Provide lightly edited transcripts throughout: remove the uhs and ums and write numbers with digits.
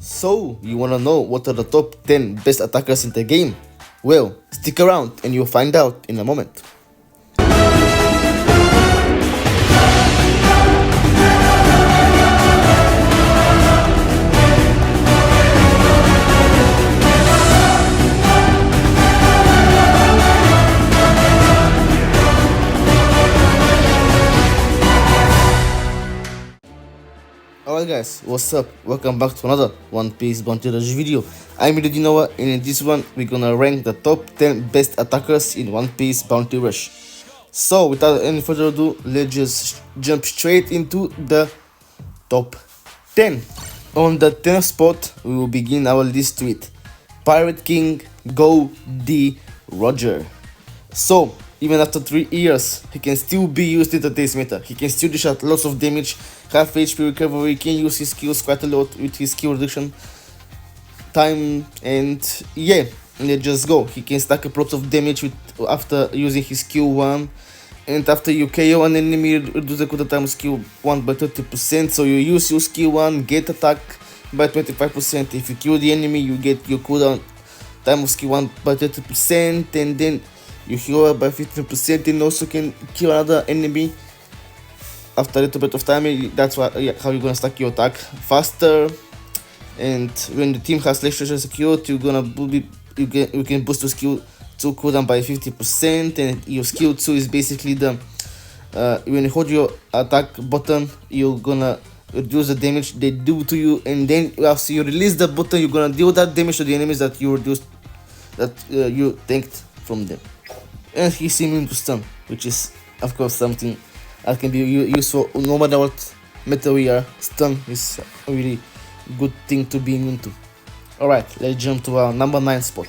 So, you wanna know what are the top 10 best attackers in the game? Well, stick around and you'll find out in a moment. Alright guys, what's up? Welcome back to another One Piece Bounty Rush video. I'm Noah, and in this one we're gonna rank the top 10 best attackers in One Piece Bounty Rush. So without any further ado, let's just jump straight into the top 10. On the 10th spot, we will begin our list with Pirate King Go D Roger. So even after 3 years, he can still be used in today's meta. He can still dish out lots of damage, half HP recovery, he can use his skills quite a lot with his skill reduction time, and yeah, let's just go. He can stack up lots of damage after using his skill 1, and after you KO an enemy, reduce the cooldown time of skill 1 by 30%, so you use your skill 1, get attack by 25%. If you kill the enemy, you get your cooldown time of skill 1 by 30%, and then you heal up by 15% and also can kill another enemy after a little bit of time. That's how you're gonna stack your attack faster. And when the team has less treasure secured, you can boost your skill 2 cooldown by 50%, and your skill 2 is basically the when you hold your attack button, you're gonna reduce the damage they do to you, and then after you release the button, you're gonna deal that damage to the enemies that you reduced, that you tanked from them. And he's immune to stun, which is of course something that can be useful no matter what meta we are. Stun is a really good thing to be immune to. Alright, let's jump to our number 9 spot.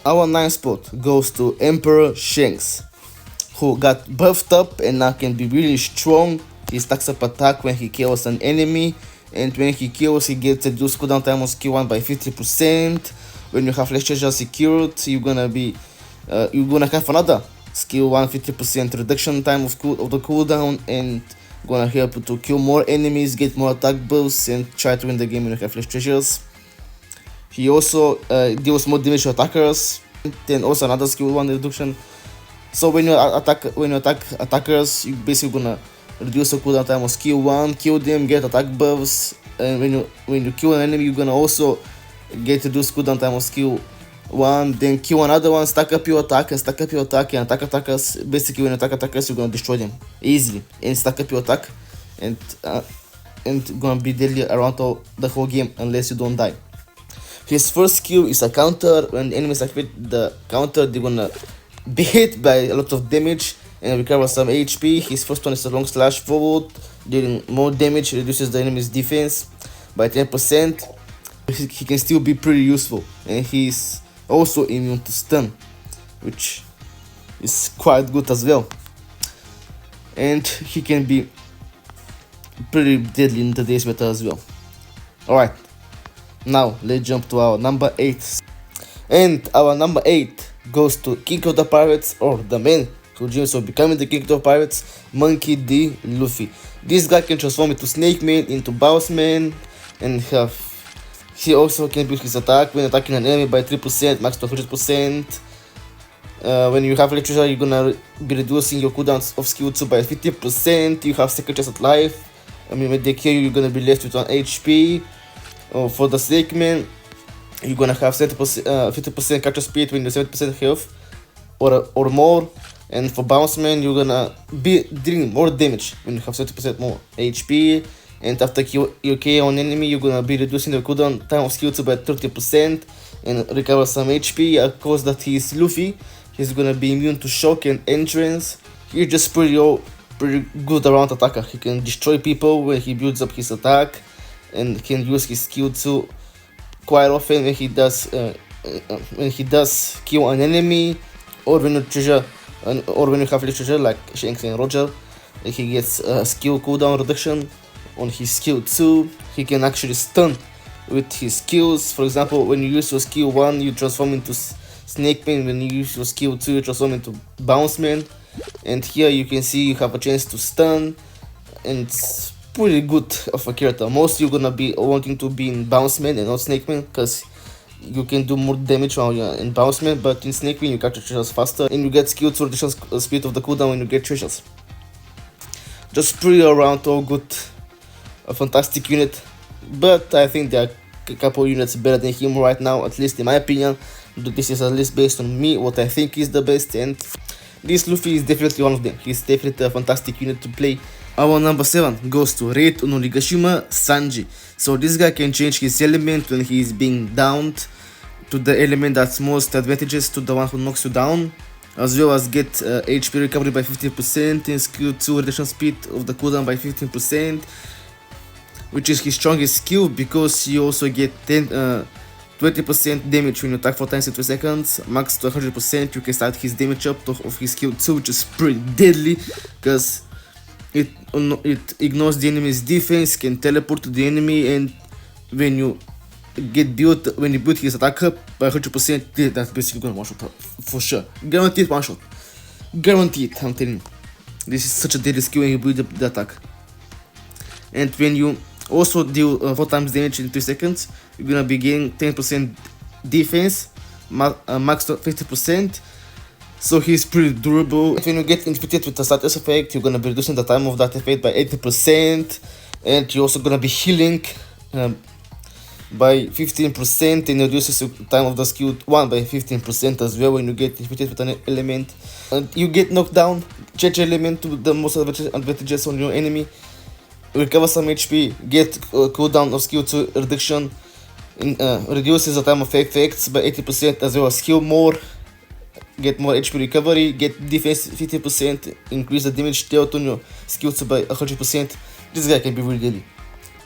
Our 9th spot goes to Emperor Shanks, who got buffed up and now can be really strong. He stacks up attack when he kills an enemy, and when he kills, he gets reduced cooldown time on skill 1 by 50%. When you have less treasure secured, you're gonna have another skill 1 50% reduction time of the cooldown, and gonna help you to kill more enemies, get more attack buffs, and try to win the game when you have less treasures. He also deals more damage to attackers, then also another skill 1 reduction. So when you attack attackers, you basically gonna reduce the cooldown time of skill 1, kill them, get attack buffs, and when you kill an enemy, you're gonna also get reduced cooldown time of skill 1, then kill another one, stack up your attack and attack attackers. Basically, when you attack attackers, you're gonna destroy them easily and stack up your attack, and gonna be deadly around the whole game unless you don't die. His first skill is a counter. When enemies activate the counter, they're gonna be hit by a lot of damage and recover some HP. His first one is a long slash forward, dealing more damage, reduces the enemy's defense by 10%. He can still be pretty useful, and he's also immune to stun, which is quite good as well, and he can be pretty deadly in today's meta as well. Alright, now let's jump to our number 8, and our number 8 goes to King of the Pirates, or the man who dreams of becoming the King of the Pirates, Monkey D. Luffy. This guy can transform into Snake Man, into Boss Man, and he also can boost his attack when attacking an enemy by 3%, max to 100%. When you have treasure, you're gonna be reducing your cooldowns of skill 2 by 50%. You have second chance at life. I mean, when they kill you, you're gonna be left with 1 HP. For the Snake Man, you're gonna have 50% capture speed when you're 70% health or more. And for Bounce Man, you're gonna be dealing more damage when you have 70% more HP. And after you KO an enemy, you're gonna be reducing the cooldown time of skill 2 by 30% and recover some HP. Of course, that he is Luffy, he's gonna be immune to shock and entrance. He's just pretty good around attacker. He can destroy people when he builds up his attack, and can use his skill 2 quite often when he does kill an enemy, or when you have less treasure like Shanks and Roger. He gets skill cooldown reduction on his skill 2. He can actually stun with his skills. For example, when you use your skill 1, you transform into Snake Man. When you use your skill 2, you transform into Bounce Man. And here you can see you have a chance to stun, and it's pretty good of a character. Most you're gonna be wanting to be in Bounce Man and not Snake Man, because you can do more damage while you're in Bounce Man, but in Snake Man you capture treasures faster and you get skill to reduce speed of the cooldown when you get treasures. Just pretty around all good, a fantastic unit, but I think there are a couple units better than him right now, at least in my opinion. This is at least based on me, what I think is the best, and this Luffy is definitely one of them. He's definitely a fantastic unit to play. Our number 7 goes to Red Onigashima Sanji. So this guy can change his element when he is being downed to the element that's most advantageous to the one who knocks you down, as well as get HP recovery by 50% and skill 2 reduction speed of the cooldown by 15%, which is his strongest skill because you also get 20% damage when you attack 4 times in 3 seconds, max to 100%. You can start his damage up of his skill 2, which is pretty deadly because it ignores the enemy's defense, can teleport to the enemy, and when you build his attack up by 100%, that's basically gonna one shot for sure. Guaranteed one shot. Guaranteed, I'm telling you. This is such a deadly skill when you build up the attack. And when you also deal 4 times damage in 3 seconds, you're gonna be getting 10% defense, max to 50%. So he's pretty durable. When you get infected with a status effect, you're gonna be reducing the time of that effect by 80%, and you're also gonna be healing by 15%, and reduces the time of the skill 1 by 15% as well when you get infected with an element. And you get knocked down, change element to the most advantageous on your enemy, recover some HP, get cooldown of skill 2 reduction, reduces the time of effects by 80% as well as heal more, get more HP recovery, get defense 50%, increase the damage dealt on your skill 2 by 100%. This guy can be really deadly.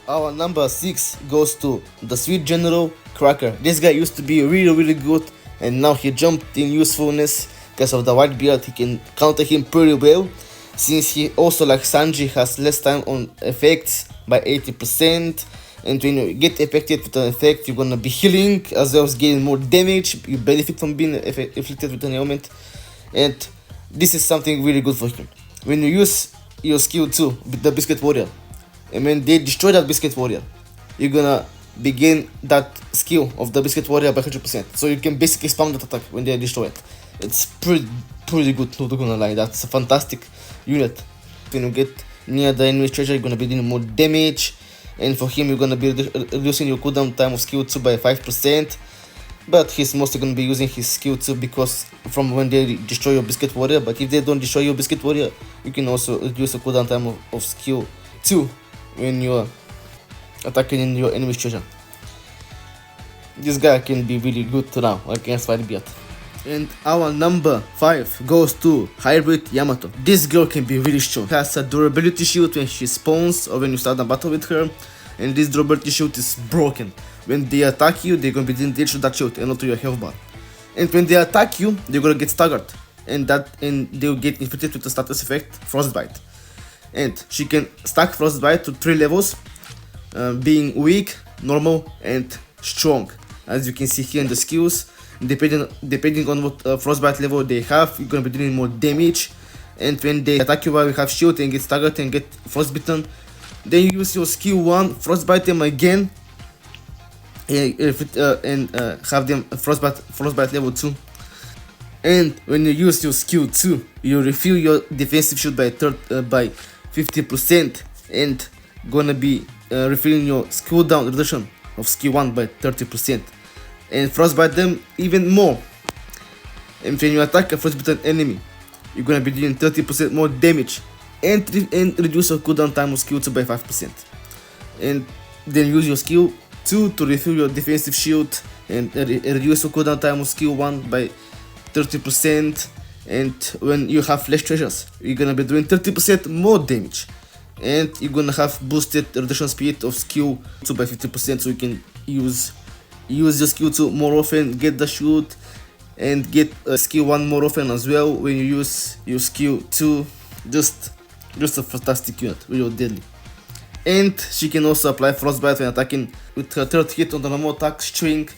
Our number 6 goes to the Sweet General Cracker. This guy used to be really good, and now he jumped in usefulness because of the white beard. He can counter him pretty well, since he also, like Sanji, has less time on effects by 80%, and when you get affected with an effect, you're gonna be healing as well as getting more damage. You benefit from being afflicted with an element, and this is something really good for him. When you use your skill 2 with the Biscuit Warrior, and when they destroy that Biscuit Warrior, you're gonna begin that skill of the Biscuit Warrior by 100%. So you can basically spam that attack when they destroy it. It's pretty good, not gonna lie. That's a fantastic unit. When you get near the enemy's treasure, you're gonna be doing more damage, and for him you're gonna be reducing your cooldown time of skill 2 by 5%, but he's mostly gonna be using his skill 2 because from when they destroy your Biscuit Warrior. But if they don't destroy your Biscuit Warrior, you can also reduce the cooldown time of skill 2 when you're attacking in your enemy's treasure. This guy can be really good now against Whitebeard. And our number 5 goes to Hybrid Yamato. This girl can be really strong. She has a durability shield when she spawns or when you start a battle with her, and this durability shield is broken. When they attack you, they're gonna be doing damage to that shield and not to your health bar. And when they attack you, they're gonna get staggered, and they'll get infected with the status effect Frostbite. And she can stack Frostbite to 3 levels, being weak, normal, and strong. As you can see here in the skills, depending on what Frostbite level they have, you're gonna be doing more damage. And when they attack you while you have shield and get staggered and get frostbitten, then you use your skill 1, Frostbite them again, and have them Frostbite level 2. And when you use your skill 2, you refill your defensive shield by 50%, and gonna be refilling your cooldown reduction of skill 1 by 30%, and frostbite them even more. And when you attack a frostbitten enemy, you're gonna be doing 30% more damage, and reduce your cooldown time of skill 2 by 5%. And then use your skill 2 to refill your defensive shield and reduce your cooldown time of skill 1 by 30%. And when you have flash treasures, you're gonna be doing 30% more damage, and you're gonna have boosted reduction speed of skill 2 by 50%, so you can use your skill 2 more often, get the shoot, and get skill 1 more often as well when you use your skill 2. Just a fantastic unit, really deadly. And she can also apply frostbite when attacking with her third hit on the normal attack string.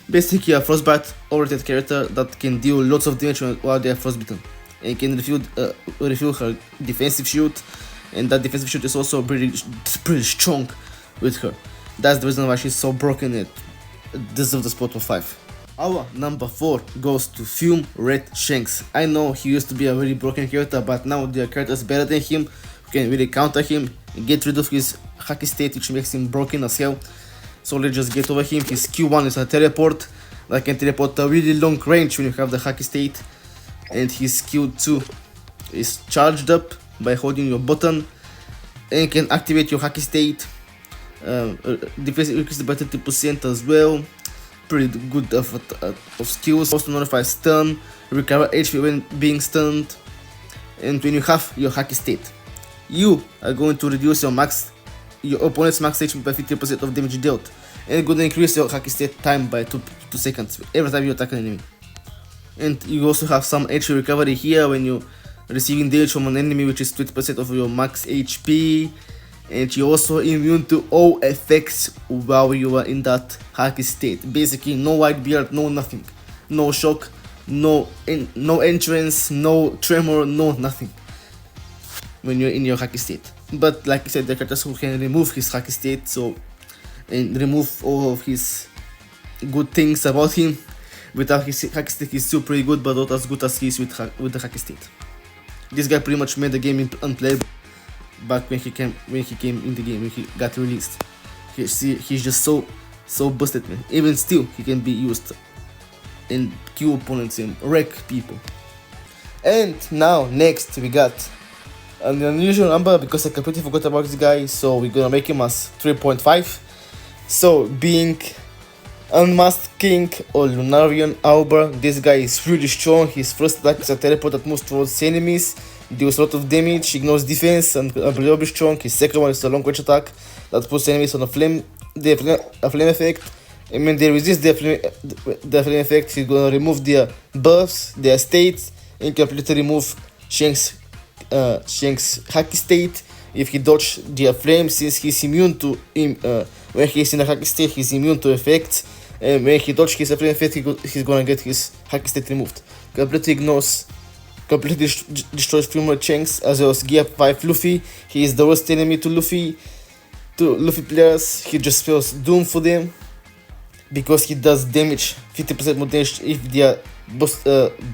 Basically a frostbite oriented character that can deal lots of damage while they are frostbitten, and can refill her defensive shield and that defensive shield is also pretty strong with her. That's the reason why she's so broken and deserves the spot of 5. Our number 4 goes to Fume Red Shanks. I know he used to be a very broken character, but now there are characters better than him who can really counter him, get rid of his haki state, which makes him broken as hell. So let's just get over him. His Q1 is a teleport that can teleport a really long range when you have the haki state, and his Q2 is charged up by holding your button and can activate your haki state. Defense increases by 30% as well. Pretty good of skills. Also notify stun, recover HP when being stunned, and when you have your haki state, you are going to reduce your opponent's max HP by 50% of damage dealt, and going to increase your haki state time by 2 seconds every time you attack an enemy. And you also have some HP recovery here when you receiving damage from an enemy, which is 20% of your max HP. And you're also immune to all effects while you are in that haki state. Basically, no white beard, no nothing, no shock, no entrance, no tremor, no nothing when you're in your haki state. But like I said, there are characters who can remove his haki state, and remove all of his good things about him. Without his haki state, he's still pretty good, but not as good as he is with the haki state. This guy pretty much made the game unplayable back when he came in the game, when he got released. He's just so busted, man. Even still, he can be used and kill opponents and wreck people. And now next we got an unusual number because I completely forgot about this guy, so we're gonna make him as 3.5. So being Unmasked King or Lunarian Alber, this guy is really strong. His first attack is a teleport that moves towards enemies, deals a lot of damage, ignores defense, and unbelievably strong. His second one is a long range attack that puts enemies on a flame effect, and when they resist the flame effect, he's gonna remove their buffs, their states, and completely remove Shanks' haki state. If he dodges their flame, since he's immune to when he's in a haki state, he's immune to effects. And when he dodges his flame effect, he's gonna get his haki state removed. Completely destroys Fume Red Shanks, as well as Gear 5 Luffy. He is the worst enemy to Luffy players. He just spells doom for them because he does damage, 50% more damage if they are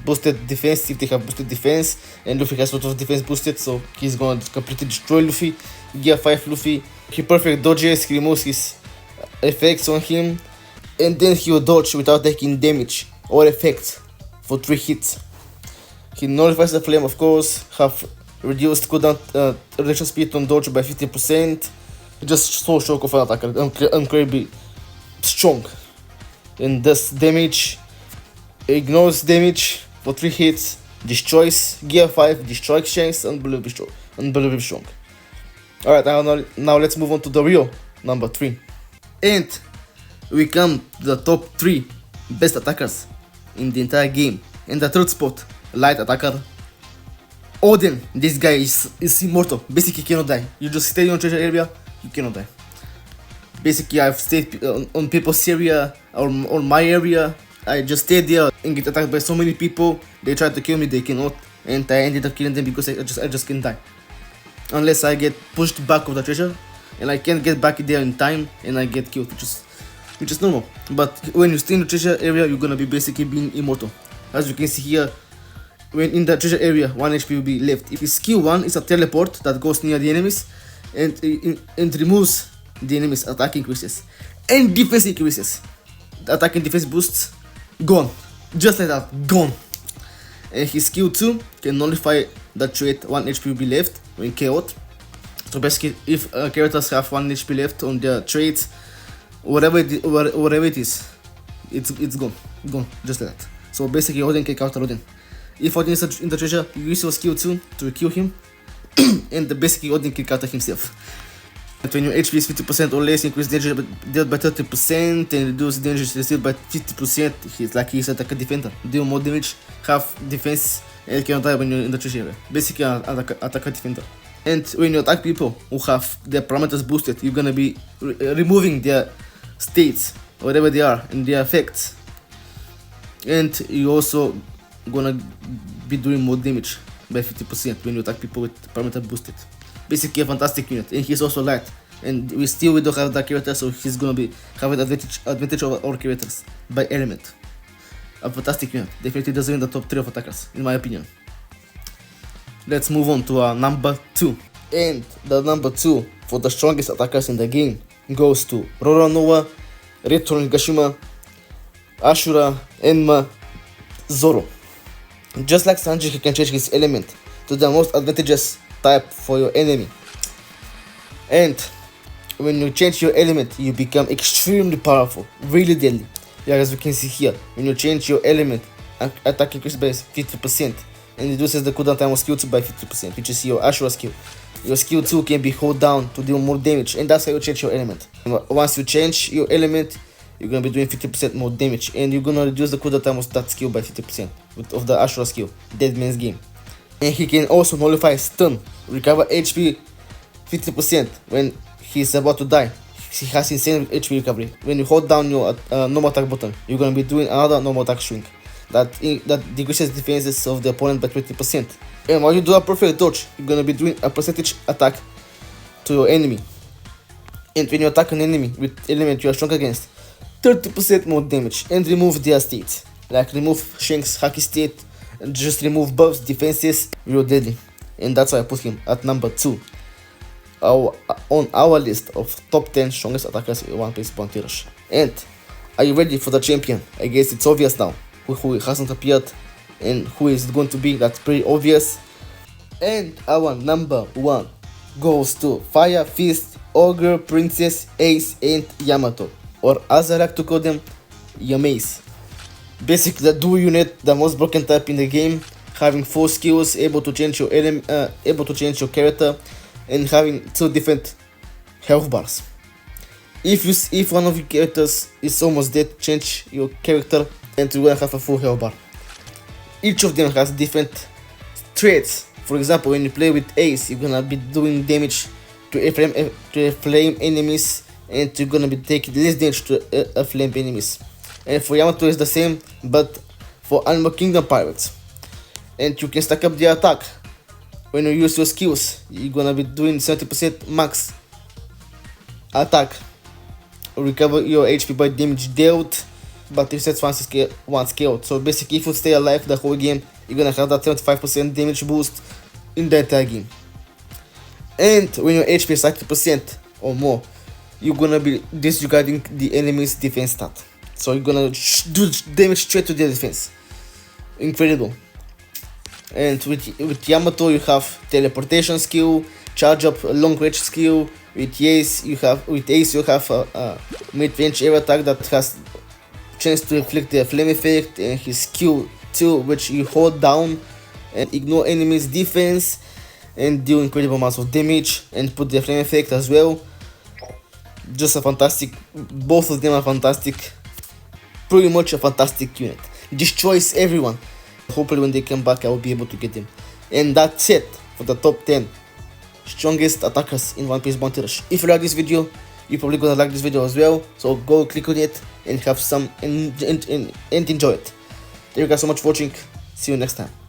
boosted defense, if they have boosted defense, and Luffy has a lot of defense boosted, so he's gonna completely destroy Luffy. Gear 5 Luffy, he perfect dodges, he removes his effects on him, and then he will dodge without taking damage or effects for 3 hits. He nullifies the flame, of course, have reduced cooldown reaction speed on dodge by 50%. Just so shock of an attacker, incredibly strong, and does damage, ignores damage for 3 hits, destroys Gear 5, destroys Shanks, unbelievably strong. Alright, now let's move on to the real number 3. And we come to the top 3 best attackers in the entire game. In the third spot, light attacker, Oden. This guy is immortal. Basically, cannot die. You just stay on treasure area, you cannot die. Basically, I've stayed on people's area or my area. I just stayed there and get attacked by so many people. They tried to kill me, they cannot, and I ended up killing them because I just can't die. Unless I get pushed back of the treasure, and I can't get back there in time, and I get killed, which is normal. But when you stay in the treasure area, you're gonna be basically being immortal. As you can see here, when in the treasure area, 1 HP will be left. If his skill 1 is a teleport that goes near the enemies and removes the enemies' attack increases and defense increases. The attack and defense boosts, gone. Just like that, gone. And his skill 2 can nullify that trait, 1 HP will be left when KO'd. So basically, if characters have 1 HP left on their traits, whatever it is, it's gone, just like that. So basically, Oden can counter Oden. If Oden is in the treasure, you use your skill 2 to kill him, and basically Oden can counter himself. But when your HP is 50% or less, increase danger dealt by 30% and reduce danger received by 50%. He's an attacker defender. Deal more damage, have defense, and cannot die when you're in the treasure area. Basically, an attacker defender. And when you attack people who have their parameters boosted, you're gonna be removing their states, whatever they are, and their effects. And you also gonna be doing more damage by 50% when you attack people with parameter boosted. basically a fantastic unit, and he's also light. And we don't have that character, so he's gonna be have an advantage over our characters by element. A fantastic unit, definitely doesn't win the top 3 of attackers, in my opinion. Let's move on to number 2. And the number 2 for the strongest attackers in the game goes to Roronoa, Red Onigashima, Ashura, Enma, Zoro. Just like Sanji, he can change his element to the most advantageous type for your enemy. And when you change your element, you become extremely powerful, really deadly. Yeah, as we can see here, when you change your element, attack increases by 50% and reduces the cooldown time of skill 2 by 50%, which is your Ashura skill. Your skill 2 can be held down to deal more damage, and that's how you change your element. Once you change your element, you're gonna be doing 50% more damage, and you're gonna reduce the cooldown time of that skill by 50% of the Ashura skill, Dead Man's Game. And he can also nullify stun, recover HP 50% when he's about to die. He has insane HP recovery. When you hold down your normal attack button, you're gonna be doing another normal attack shrink that decreases defenses of the opponent by 20%. And while you do a perfect dodge, you're gonna be doing a percentage attack to your enemy. And when you attack an enemy with element you are strong against, 30% more damage, and remove their state, like remove Shanks' hacky state, and just remove buffs, defenses, you're deadly. And that's why I put him at number 2 on our list of top 10 strongest attackers in One Piece Bounty Rush. And are you ready for the champion? I guess it's obvious now who hasn't appeared and who is going to be. That's pretty obvious. And our number 1 goes to Fire Fist, Ogre, Princess, Ace, and Yamato, or as I like to call them, Yamace. Basically the duo unit, the most broken type in the game, having 4 skills, able to change your character, and having 2 different health bars. If one of your characters is almost dead, change your character and you're gonna have a full health bar. Each of them has different traits. For example, when you play with Ace, you're gonna be doing damage to a flame enemies, and you're gonna be taking less damage to a flame enemies. And for Yamato is the same, but for Animal Kingdom pirates. And you can stack up the attack. When you use your skills, you're gonna be doing 70% max attack. Recover your HP by damage dealt, but resets once scaled. So basically, if you stay alive the whole game, you're gonna have that 75% damage boost in the entire game. And when your HP is 60% or more, you're gonna be disregarding the enemy's defense stat. So you're gonna do damage straight to their defense. Incredible. And with Yamato you have teleportation skill, charge up long range skill. With Ace you have a mid-range air attack that has chance to inflict the flame effect, and his skill 2, which you hold down and ignore enemies defense and deal incredible amounts of damage and put the flame effect as well. Just a fantastic, both of them are fantastic, pretty much a fantastic unit. Destroys everyone. Hopefully when they come back I will be able to get them. And that's it for the top 10 strongest attackers in One Piece Bounty Rush. If you like this video, you're probably gonna like this video as well, so go click on it and have some and enjoy it. Thank you guys so much for watching. See you next time.